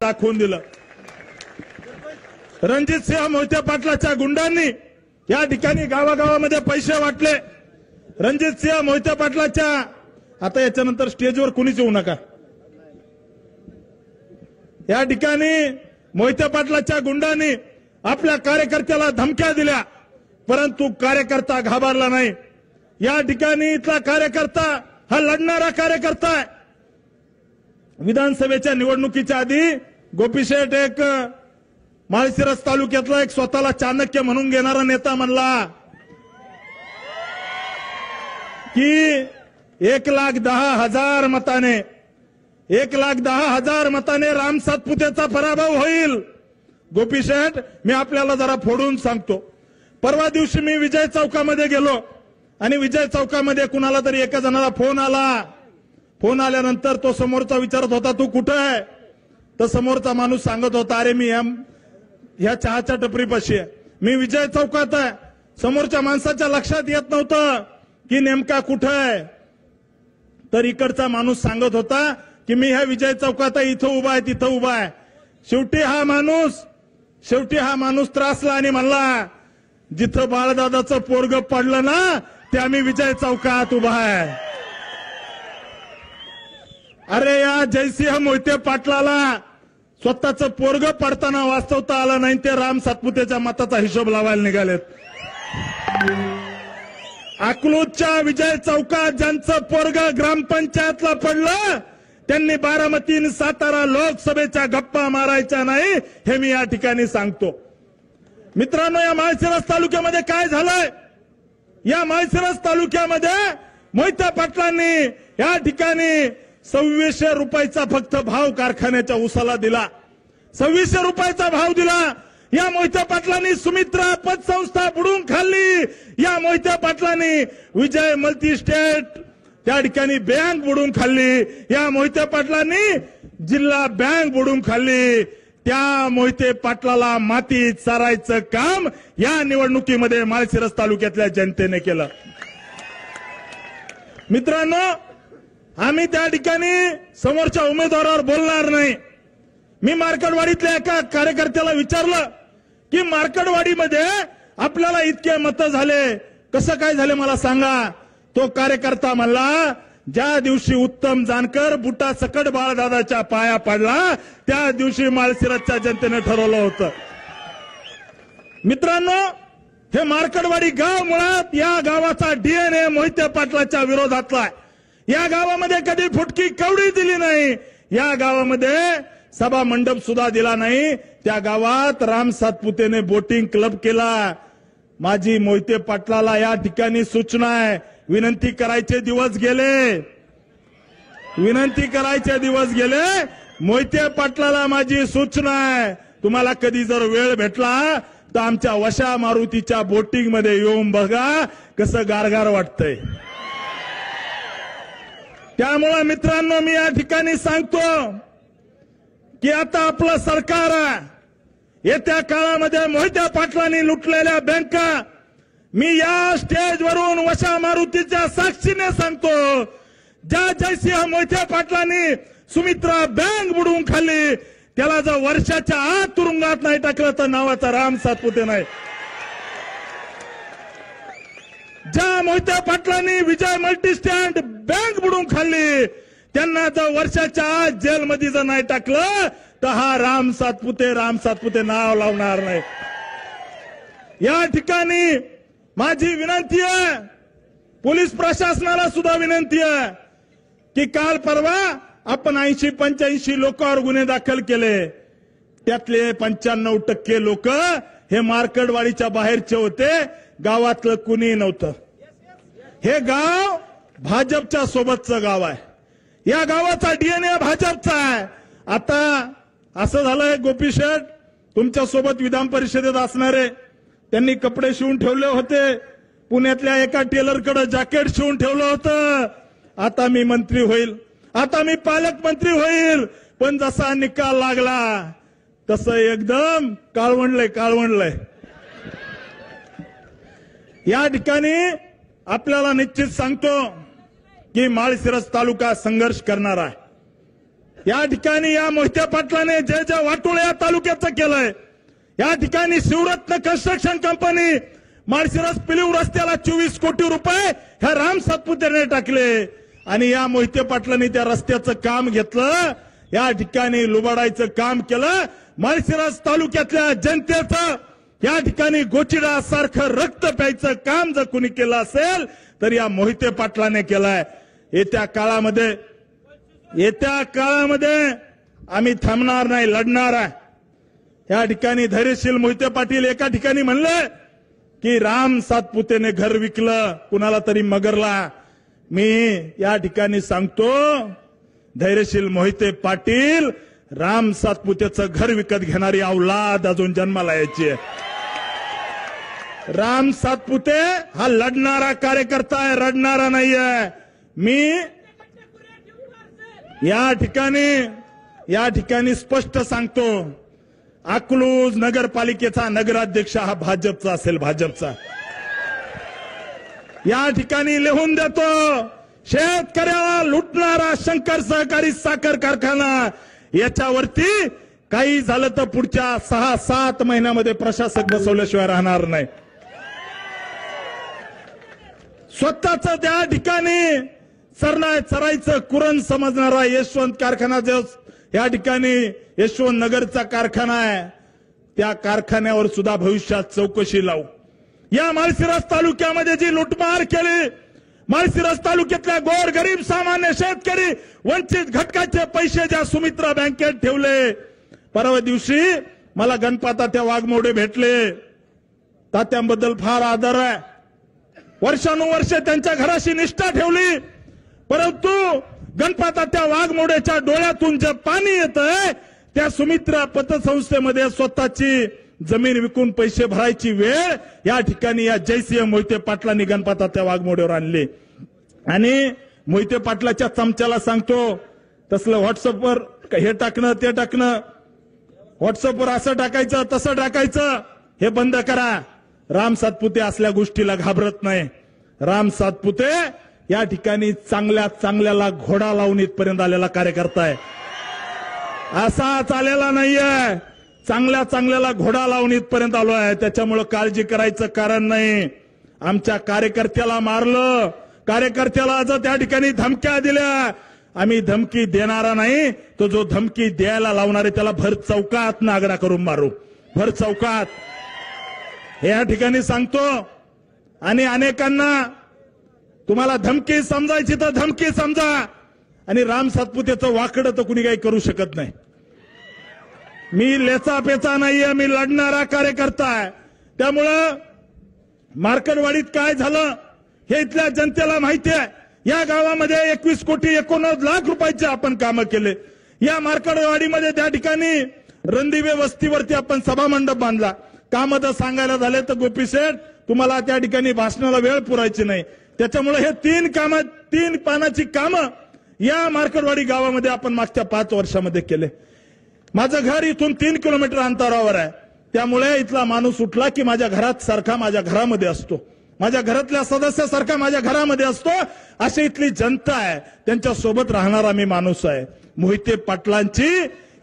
दाखवून दिलं। रणजितसिंह मोहिते पाटलाच्या गुंडांनी या ठिकाणी गावागावामध्ये पैसे वाटले। रणजितसिंह मोहिते पाटलाच्या आता याच्यानंतर स्टेजवर कुणीच येऊ नका। या ठिकाणी मोहिते पाटलाच्या गुंडांनी आपल्या कार्यकर्त्याला धमक्या दिल्या, परंतु कार्यकर्ता घाबरला नाही। या ठिकाणी इथला कार्यकर्ता हा लढणारा कार्यकर्ता आहे। विधानसभेच्या निवडणुकीच्या आधी गोपीशेठ एक माळशिरस तालुक्यातला एक स्वतःला चाणक्य म्हणून घेणारा नेता म्हणला की 1,10,000 मताने 1,10,000 मताने राम सातपुतेचा पराभव होईल। गोपीशेठ, मी आपल्याला जरा फोडून सांगतो। परवा दिवशी मी विजय चौकामध्ये गेलो आणि विजय चौकामध्ये कुणाला तरी एका जणाला फोन आला। फोन आल्यानंतर तो समोरचा विचारत होता तू कुठे आहे? तर समोरचा माणूस सांगत होता अरे मी ह्या चहाच्या टपरीपाशी आहे, मी विजय चौकात आहे। समोरच्या माणसाच्या लक्षात येत नव्हतं की नेमका कुठे आहे। तर इकडचा माणूस सांगत होता की मी ह्या विजय चौकात आहे, इथं उभा आहे तिथं उभा आहे। शेवटी हा माणूस त्रासला आणि म्हणला जिथं बाळदादाचं पोरग पडलं ना ते आम्ही विजय चौकात उभा आहे। अरे या जयसिंह मोहिते पाटलाला स्वतःचं पोरग पडताना वाचवता आलं नाही, ते राम सातपुतेच्या मताचा हिशोब लावायला निघालेत। अकलूजच्या विजय चौकात ज्यांचं पोरग ग्रामपंचायतला पडलं त्यांनी बारामती आणि सातारा लोकसभेच्या गप्पा मारायच्या नाही, हे मी या ठिकाणी सांगतो। मित्रांनो, या माळशिरस तालुक्यामध्ये काय झालंय? या माळशिरस तालुक्यामध्ये मोहिते पाटलांनी या ठिकाणी 2600 रुपयाचा फक्त भाव कारखान्याच्या उसाला दिला। 2600 रुपयाचा भाव दिला। या मोहिते पाटलांनी सुमित्रा पतसंस्था बुडून खाल्ली। या मोहिते पाटलांनी विजय मल्टी स्टेट त्या ठिकाणी बँक बुडून खाल्ली। या मोहिते पाटलांनी जिल्हा बँक बुडून खाल्ली। त्या मोहिते पाटलाला मातीत सारायचं काम या निवडणुकीमध्ये माळशिरस तालुक्यातल्या जनतेने केलं। मित्रांनो, आम्ही त्या ठिकाणी समोरच्या उमेदवारावर बोलणार नाही। मी मार्कडवाडीतल्या एका कार्यकर्त्याला विचारलं की मार्कडवाडीमध्ये आपल्याला इतके मत झाले, कसं काय झाले मला सांगा। तो कार्यकर्ता म्हणला ज्या दिवशी उत्तम जानकर बुटा सकट बाळदादाच्या पाया पडला त्या दिवशी माळशिरसच्या जनतेने ठरवलं होतं। मित्रांनो, हे मार्कडवाडी गाव मुळात या गावाचा डीएनए मोहिते पाटलाच्या विरोधातला आहे। या गावामध्ये कधी फुटकी कवडी दिली नाही। या गावामध्ये सभा मंडप सुद्धा दिला नाही। त्या गावात राम सातपुतेने बोटिंग क्लब केला। माझी मोहिते पाटलाला या ठिकाणी सूचना आहे, विनंती करायचे दिवस गेले, विनंती करायचे दिवस गेले। मोहिते पाटलाला माझी सूचना आहे, तुम्हाला कधी जर वेळ भेटला तर आमच्या वशा मारुतीच्या बोटिंग मध्ये येऊन बघा कसं गारगार वाटतंय। त्यामुळे मित्रांनो, मी या ठिकाणी सांगतो की आता आपलं सरकार येत्या काळामध्ये मोहिते पाटलांनी लुटलेल्या बँका मी या स्टेजवरून वशा मारुतीच्या साक्षीने सांगतो, ज्या जयसिंह मोहिते पाटलांनी सुमित्रा बँक बुडवून खाल्ली त्याला जर वर्षाच्या आत तुरुंगात नाही टाकलं तर नावाचा राम सातपुते नाही। ज्या मोहिते पाटलांनी विजय मल्टीस्टँड बँक बुडवून खाल्ली त्यांना जर वर्षाच्या आत जेलमध्ये जर नाही टाकलं तर हा राम सातपुते नाव लावणार नाही। या ठिकाणी माझी विनंती आहे, पोलीस प्रशासनाला सुद्धा विनंती आहे की काल परवा आपण 80-85 लोकांवर गुन्हे दाखल केले, त्यातले 95% लोक हे मार्कडवाडीच्या बाहेरचे होते, गावातलं कुणी नव्हतं। हे गाव भाजपच्या सोबतचं गाव आहे, या गावाचा डीएनए भाजपचा आहे। आता असं झालंय गोपीशेठ, तुमच्या सोबत विधान परिषदेत असणारे त्यांनी कपडे शिवून ठेवले होते, पुण्यातल्या एका टेलरकडे जॅकेट शिवून ठेवलं होतं। आता मी मंत्री होईल, आता मी पालकमंत्री होईल, पण जसा निकाल लागला तसं एकदम काळवंडलंय। या ठिकाणी आपल्याला निश्चित सांगतो की माळशिरस तालुका संघर्ष करणार आहे। या ठिकाणी या मोहिते पाटलाने जे जे वाटोळ या तालुक्याचं केलंय, या ठिकाणी शिवरत्न कन्स्ट्रक्शन कंपनी माळशिरस पिलीव रस्त्याला 24 कोटी रुपये ह्या राम सातपुतेने टाकले आणि या मोहिते पाटलांनी त्या रस्त्याचं काम घेतलं, या ठिकाणी लुबाडायचं काम केलं. माळशिरस तालुक्यातल्या जनतेचं या ठिकाणी गोचिडासारखं रक्त प्यायचं काम जर कुणी केलं असेल तर या मोहिते पाटलाने केलंय. येत्या काळामध्ये आम्ही थांबणार नाही, लढणार आहे. या ठिकाणी धैर्यशील मोहिते पाटील एका ठिकाणी म्हणले की राम सातपुतेने घर विकलं कुणाला तरी मगरला. मी या ठिकाणी सांगतो, धैर्यशील मोहिते पाटील राम सातपुतेचं घर विकत घेणारी औलाद अजून जन्माला यायची. राम सातपुते हा लढणारा कार्यकर्ता आहे, रडणारा नाहीये. मी या ठिकाणी स्पष्ट सांगतो, अकलूज नगरपालिकेचा नगराध्यक्ष हा भाजपचा असेल, भाजपचा. या ठिकाणी लिहून देतो, शेतकऱ्याला लुटणारा शंकर सहकारी साखर कारखाना याच्यावरती काही झालं तर पुढच्या 6-7 महिन्यामध्ये प्रशासक बसवल्याशिवाय राहणार नाही. स्वतःच त्या ठिकाणी चरायचं कुरण समजणारा यशवंत कारखाना जो या ठिकाणी यशवंत नगरचा कारखाना आहे, त्या कारखान्यावर सुद्धा भविष्यात चौकशी लावू. या माळशिरस तालुक्यामध्ये जी लुटमार केली, माळशिरस तालुक्यातल्या गोर गरीब सामान्य शेतकरी वंचित घटकाचे पैसे ज्या सुमित्रा बँकेत ठेवले. परवा दिवशी मला गणपतात्या वाघमोडे भेटले, तात्यांबद्दल फार आदर आहे. वर्षानुवर्ष त्यांच्या घराशी निष्ठा ठेवली, परंतु गणपतात्या वाघमोडेच्या डोळ्यातून जे पाणी येतंय त्या सुमित्रा पतसंस्थेमध्ये स्वतःची जमीन विकून पैसे भरायची वेळ या ठिकाणी या जयसिंह मोहिते पाटलांनी गणपतात्या वाघमोडेवर आणली. आणि मोहिते पाटलाच्या चमच्याला सांगतो, तसलं व्हॉट्सअपवर हे टाकणं ते टाकणं, व्हॉट्सअपवर असं टाकायचं तसं टाकायचं हे बंद करा. राम सातपुते असल्या गोष्टीला घाबरत नाही. राम सातपुते या ठिकाणी चांगल्याला घोडा लावून इथपर्यंत आलेला कार्यकर्ता आहे, असा चालेला नाहीये. चांगल्याला घोडा लावून इथपर्यंत आलो आहे, त्याच्यामुळे काळजी करायचं कारण नाही. आमच्या कार्यकर्त्याला मारलं, कार्यकर्त्याला जर त्या ठिकाणी धमक्या दिल्या, आम्ही धमकी देणारा नाही. तो जो धमकी द्यायला लावणारे त्याला भर चौकात नागरा करून मारू, भर चौकात. हे या ठिकाणी सांगतो. आणि अनेकांना तुम्हाला धमकी समजायची तर धमकी समजा, आणि राम सातपुतेचं वाकडं तर कुणी काही करू शकत नाही. मी लेचा पेचा नाहीये, मी लढणारा कार्यकर्ता आहे. त्यामुळं मार्कडवाडीत काय झालं हे इथल्या जनतेला माहिती आहे. या गावामध्ये 21 कोटी 89 लाख रुपयाचे आपण कामं केले. या मार्कडवाडीमध्ये त्या ठिकाणी रणदिवे वस्तीवरती आपण सभामंडप बांधला. कामं तर सांगायला झाले तर गोपी शेठ तुम्हाला त्या ठिकाणी भाषणाला वेळ पुरायची नाही. त्याच्यामुळे हे 3 पानाची कामं या मार्कडवाडी गावामध्ये आपण मागच्या 5 वर्षामध्ये केले. माझं घर इथून 3 किलोमीटर अंतरावर आहे. त्यामुळे इथला माणूस उठला की माझ्या घरात सारखा माझ्या घरामध्ये असतो, माझ्या घरातल्या सदस्यासारखा माझ्या घरामध्ये असतो. अशी इथली जनता आहे, त्यांच्या सोबत राहणारा मी माणूस आहे. मोहिते पाटलांची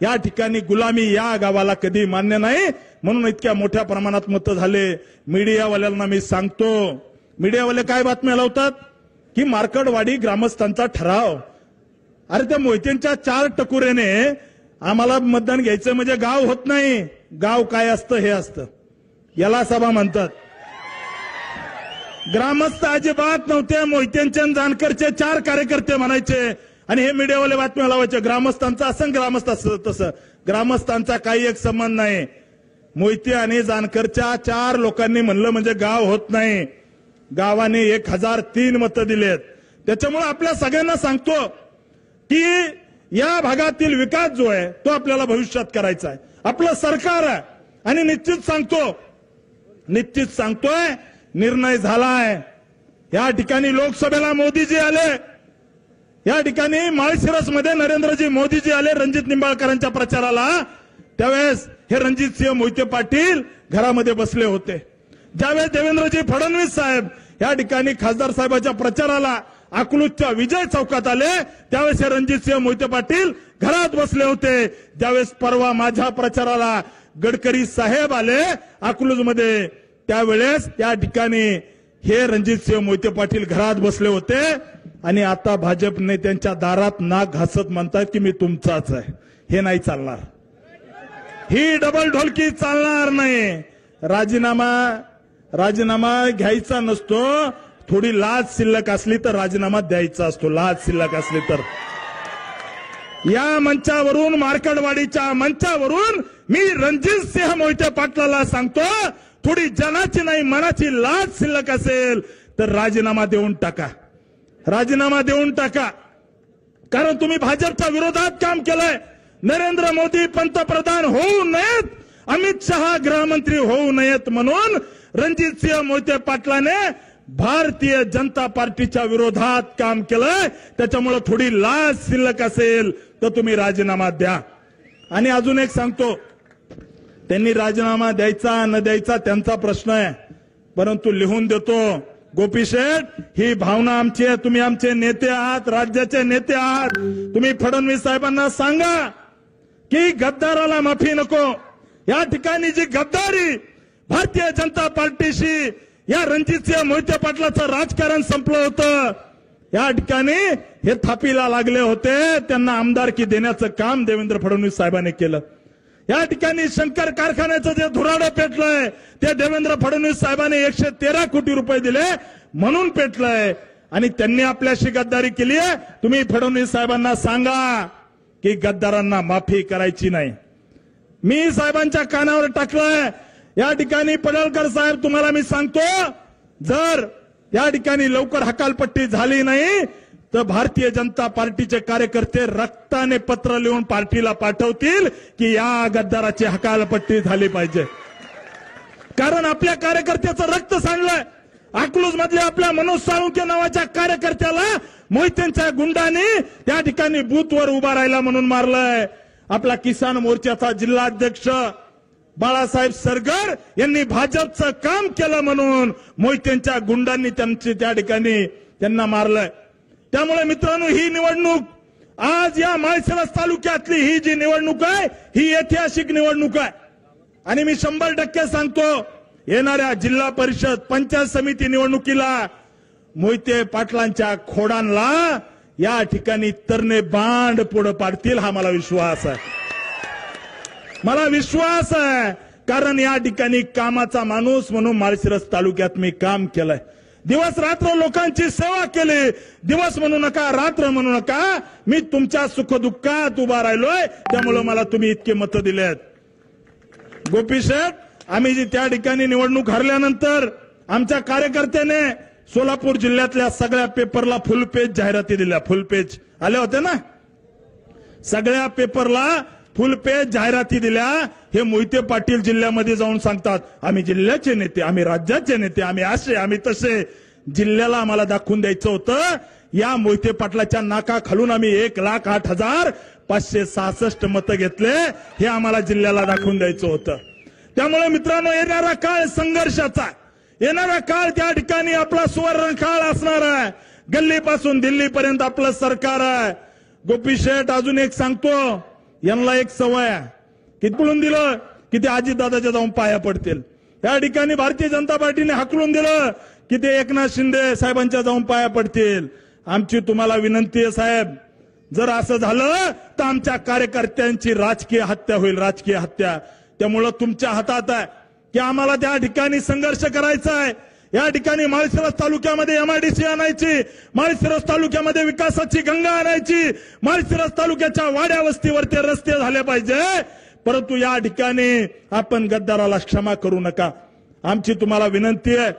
या ठिकाणी गुलामी या गावाला कधी मान्य नाही. म्हणून इतक्या मोठ्या प्रमाणात मतं झाले. मीडियावाल्यांना मी सांगतो, मीडियावाले काय बातम्या लावतात की मार्कडवाडी ग्रामस्थांचा ठराव. अरे त्या मोहितेंच्या 4 टकुरेने आम्हाला मतदान घ्यायचं म्हणजे गाव होत नाही. गाव काय असतं हे असतं, याला सभा म्हणतात. ग्रामस्थ अजिबात नव्हते. मोहितेंचे जानकरचे 4 कार्यकर्ते म्हणायचे आणि हे मीडियावाले बातम्या लावायचे ग्रामस्थांचा असं ग्रामस्थ असं तसं. ग्रामस्थांचा काही एक संबंध नाही. मोहिते आणि जानकरच्या 4 लोकांनी म्हणलं म्हणजे गाव होत नाही. गावाने 1003 मतं दिलेत. त्याच्यामुळे आपल्या सगळ्यांना सांगतो की या भागातील विकास जो आहे तो आपल्याला भविष्यात करायचा आहे. आपलं सरकार आहे आणि निश्चित सांगतोय निर्णय झालाय. या ठिकाणी लोकसभेला मोदीजी आले, या ठिकाणी माळशिरसमध्ये नरेंद्रजी मोदीजी आले रणजित निंबाळकरांच्या प्रचाराला. त्यावेळेस हे रणजितसिंह मोहिते पाटील घरामध्ये बसले होते. ज्यावेळेस देवेंद्रजी फडणवीस साहेब या ठिकाणी खासदार साहेबांच्या प्रचाराला अकलूजच्या विजय चौकात आले त्यावेळेस रणजितसिंह मोहिते पाटील घरात बसले होते. ज्यावेळेस परवा माझ्या प्रचाराला गडकरी साहेब आले अकलूजमध्ये त्यावेळेस त्या ठिकाणी हे रणजितसिंह मोहिते पाटील घरात बसले होते आणि आता भाजपने त्यांच्या दारात नाक घासत म्हणतात की मी तुमचाच आहे. हे नाही चालणार, ही डबल ढोलकी चालणार नाही. राजीनामा घ्यायचा नसतो, थोडी लाज शिल्लक असली तर राजीनामा द्यायचा असतो. लाज शिल्लक असली तर या मंचावरून मार्कडवाडीच्या मंचावरून मी रणजितसिंह मोहिते पाटलाला सांगतो, थोडी जनाची नाही मनाची लाज शिल्लक असेल तर राजीनामा देऊन टाका. राजीनामा देऊन टाका. कारण तुम्ही भाजपच्या विरोधात काम केलंय. नरेंद्र मोदी पंतप्रधान होऊ नयेत, अमित शहा गृहमंत्री होऊ नयेत म्हणून रणजितसिंह मोहिते पाटलाने भारतीय जनता पार्टीच्या विरोधात काम केलंय. त्याच्यामुळे थोडी लाज शिल्लक असेल तर तुम्ही राजीनामा द्या. आणि अजून एक सांगतो, त्यांनी राजीनामा द्यायचा न द्यायचा त्यांचा प्रश्न आहे, परंतु लिहून देतो. गोपी शेठ, ही भावना आमची आहे. तुम्ही आमचे नेते आहात, राज्याचे नेते आहात. तुम्ही फडणवीस साहेबांना सांगा की गद्दाराला माफी नको. या ठिकाणी जी गद्दारी भारतीय जनता पार्टीशी या रणजितसिंह मोहिते पाटलाचं राजकारण संपलं होतं. या ठिकाणी हे थापीला लागले होते, त्यांना आमदारकी देण्याचं काम देवेंद्र फडणवीस साहेबांनी केलं. या ठिकाणी शंकर कारखान्याचं जे धुराडं पेटलंय ते देवेंद्र फडणवीस साहेबांनी 113 कोटी रुपये दिले म्हणून पेटलंय. आणि त्यांनी आपल्याशी गद्दारी केली आहे. तुम्ही फडणवीस साहेबांना सांगा की गद्दारांना माफी करायची नाही. मी साहेबांच्या कानावर टाकलंय. या ठिकाणी पडळकर साहेब, तुम्हाला मी सांगतो, जर या ठिकाणी लवकर हकालपट्टी झाली नाही तर भारतीय जनता पार्टीचे कार्यकर्ते रक्ताने पत्र लिहून पार्टीला पाठवतील की या गद्दाराची हकालपट्टी झाली पाहिजे. कारण आपल्या कार्यकर्त्याचं रक्त सांडलंय. अकलूज मधल्या आपल्या मनोज साळुंखे नावाच्या कार्यकर्त्याला मोहितेंच्या गुंडांनी त्या ठिकाणी बूथवर उभा राहिला म्हणून मारलंय. आपला किसान मोर्चाचा जिल्हाध्यक्ष बाळासाहेब सरगर यांनी भाजपचं काम केलं म्हणून मोहितेंच्या गुंडांनी त्या ठिकाणी त्यांना मारलंय. त्यामुळे मित्रांनो, ही निवडणूक आज या माळशिरस तालुक्यातली ही जी निवडणूक आहे ही ऐतिहासिक निवडणूक आहे. आणि मी 100% सांगतो, येणाऱ्या जिल्हा परिषद पंचायत समिती निवडणुकीला मोहिते पाटलांच्या खोडांना या ठिकाणी तरणे बांड पुढे पाडतील, हा मला विश्वास आहे. मला विश्वास आहे, कारण या ठिकाणी कामाचा माणूस म्हणून माळशिरस तालुक्यात मी काम केलंय. दिवस रात्र लोकांची सेवा केली. दिवस म्हणू नका, रात्र म्हणू नका, मी तुमच्या सुखदुःखात उभा राहिलोय. त्यामुळे मला तुम्ही इतके मतं दिलेत. गोपी शेठ, आम्ही जी त्या ठिकाणी निवडणूक हरल्यानंतर आमच्या कार्यकर्त्याने सोलापूर जिल्ह्यातल्या सगळ्या पेपरला फुल पेज जाहिराती दिल्या. फुल पेज आले होते ना, सगळ्या पेपरला फुल पेज जाहिराती दिल्या. हे मोहिते पाटील जिल्ह्यामध्ये जाऊन सांगतात, आम्ही जिल्ह्याचे नेते, आम्ही राज्याचे नेते, आम्ही असे, आम्ही तसे. जिल्ह्याला आम्हाला दाखवून द्यायचं होतं, या मोहिते पाटलाच्या नाका खालून आम्ही 1,08,566 मतं घेतले, हे आम्हाला जिल्ह्याला दाखवून द्यायचं होतं. त्यामुळे मित्रांनो, येणारा काळ संघर्षाचा, येणारा काळ त्या ठिकाणी आपला सुवर्ण काळ असणार आहे. गल्लीपासून दिल्लीपर्यंत आपलं सरकार आहे. गोपी शेठ, अजून एक सांगतो, यांना एक सवय आहे, कितपळून दिलं की ते अजितदादाच्या जाऊन पाया पडतील. त्या ठिकाणी भारतीय जनता पार्टीने हाकलून दिलं की ते एकनाथ शिंदे साहेबांच्या जाऊन पाया पडतील. आमची तुम्हाला विनंती आहे साहेब, जर असं झालं तर आमच्या कार्यकर्त्यांची राजकीय हत्या होईल, राजकीय हत्या. त्यामुळं तुमच्या हातात आहे की आम्हाला त्या ठिकाणी संघर्ष करायचा आहे. या ठिकाणी माळशिरस तालुक्यामध्ये MIDC आणायची, माळशिरस तालुक्यामध्ये विकासाची गंगा आणायची, माळशिरस तालुक्याच्या वाड्या वस्तीवरती रस्ते झाले पाहिजे. परंतु या ठिकाणी आपण गद्दाराला क्षमा करू नका. आमची तुम्हाला विनंती आहे,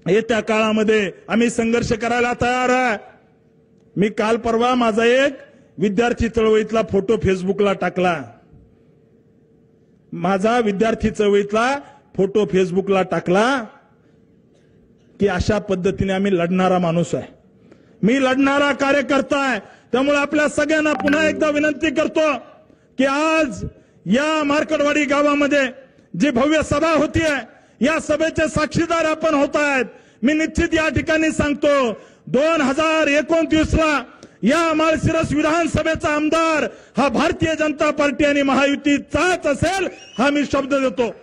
येत्या काळामध्ये आम्ही संघर्ष करायला तयार आहे. मी काल परवा माझा एक विद्यार्थी चळवळीतला फोटो फेसबुकला टाकला. माझा विद्यार्थी चळवळीतला फोटो फेसबुकला टाकला की अशा पद्धतीने आम्ही लढणारा माणूस आहे, मी लढणारा कार्यकर्ता आहे. त्यामुळे आपल्या सगळ्यांना पुन्हा एकदा विनंती करतो की आज या मार्कडवाडी गावामध्ये जी भव्य सभा होतीये, या सभेचे साक्षीदार आपण होत आहेत. मी निश्चित या ठिकाणी सांगतो, 2029ला या माळशिरस विधानसभेचा आमदार हा भारतीय जनता पार्टी आणि महायुतीचाच असेल, हा मी शब्द देतो.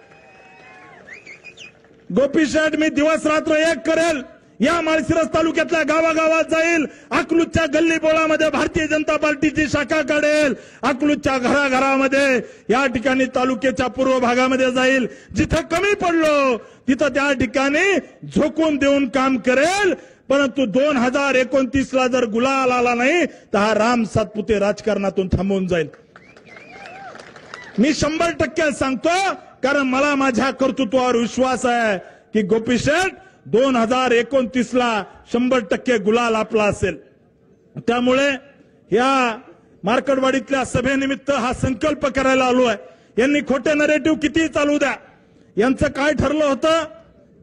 गोपी शेठ, मी दिवस रात्र एक करेल, या माळशिरस तालुक्यातल्या गावागावात जाईल, अकलूजच्या गल्ली बोळामध्ये भारतीय जनता पार्टीची शाखा काढेल, अकलूजच्या घराघरामध्ये या ठिकाणी तालुक्याच्या पूर्व भागामध्ये जाईल, जिथं कमी पडलो तिथं त्या ठिकाणी झोकून देऊन काम करेल. परंतु 2029ला जर गुलाल आला नाही तर हा राम सातपुते राजकारणातून थांबून जाईल. मी 100% सांगतो, कारण मला माझ्या कर्तृत्वावर विश्वास आहे की गोपी शेठ 2029ला 100% गुलाल आपला असेल. त्यामुळे या मार्कडवाडीतल्या सभेनिमित्त हा संकल्प करायला आलो आहे. यांनी खोटे नरेटिव्ह किती चालू द्या, यांचं काय ठरलं होतं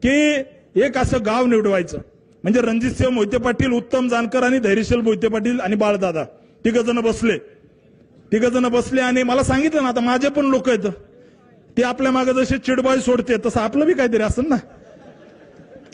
की एक असं गाव निवडवायचं, म्हणजे रणजितसिंह मोहिते पाटील, उत्तम जानकर आणि धैर्यशील मोहिते पाटील आणि बाळदादा तिघजण बसले आणि मला सांगितलं ना, आता माझे पण लोक आहेत, ते आपल्या मागे जसे चिडबाई सोडते तसं आपलं बी काहीतरी असं ना,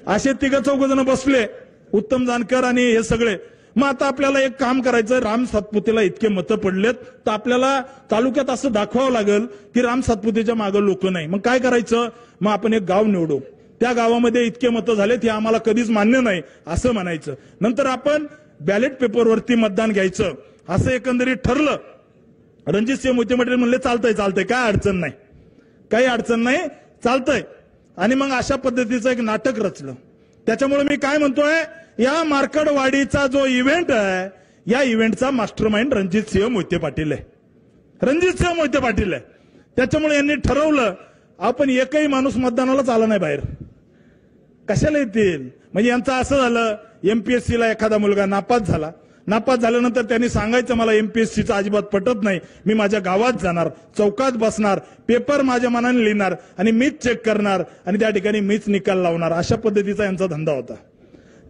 असे 3-4 बसले, उत्तम जानकर आणि हे सगळे. मग आता आपल्याला एक काम करायचं, राम सातपुतेला इतके मतं पडलेत तर आपल्याला तालुक्यात असं दाखवावं लागेल की राम सातपुतेच्या मागे लोक नाही. मग काय करायचं, मग आपण एक गाव निवडू, त्या गावामध्ये इतके मतं झालेत हे आम्हाला कधीच मान्य नाही असं म्हणायचं. नंतर आपण बॅलेट पेपरवरती मतदान घ्यायचं असं एकंदरीत ठरलं. रणजितसिंह मोहिते पाटील म्हणले चालतंय, काय अडचण नाही, चालतंय. आणि मग अशा पद्धतीचं एक नाटक रचलं. त्याच्यामुळे मी काय म्हणतोय, या मार्कडवाडीचा जो इव्हेंट आहे, या इव्हेंटचा मास्टरमाइंड रणजितसिंह मोहिते पाटील आहे. त्याच्यामुळे यांनी ठरवलं, आपण एकही माणूस मतदानालाच आला नाही बाहेर, कशाला येतील. म्हणजे यांचं असं झालं, एमपीएससीला एखादा मुलगा नापास झाल्यानंतर त्यांनी सांगायचं मला एमपीएससीचं अजिबात पटत नाही, मी माझ्या गावात जाणार, चौकात बसणार, पेपर माझ्या मनाने लिहिणार आणि मीच चेक करणार आणि त्या ठिकाणी मीच निकाल लावणार, अशा पद्धतीचा यांचा धंदा होता.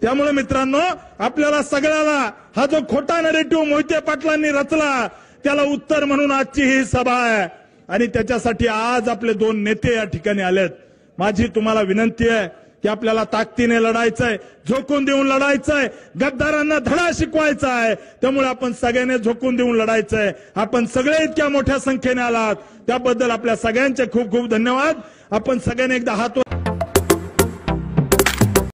त्यामुळे मित्रांनो, आपल्याला सगळ्याला हा जो खोटा नरेटिव्ह मोहिते पाटलांनी रचला त्याला उत्तर म्हणून आजची ही सभा आहे. आणि त्याच्यासाठी आज आपले 2 नेते या ठिकाणी आलेत. माझी तुम्हाला विनंती आहे की आपल्याला ताकदीने लढायचंय, झोकून देऊन लढायचंय, गद्दारांना धडा शिकवायचा आहे. त्यामुळे आपण सगळ्यांनी झोकून देऊन लढायचंय. आपण सगळे इतक्या मोठ्या संख्येने आलात त्याबद्दल आपल्या सगळ्यांचे खूप खूप धन्यवाद. आपण सगळ्यांनी एकदा हात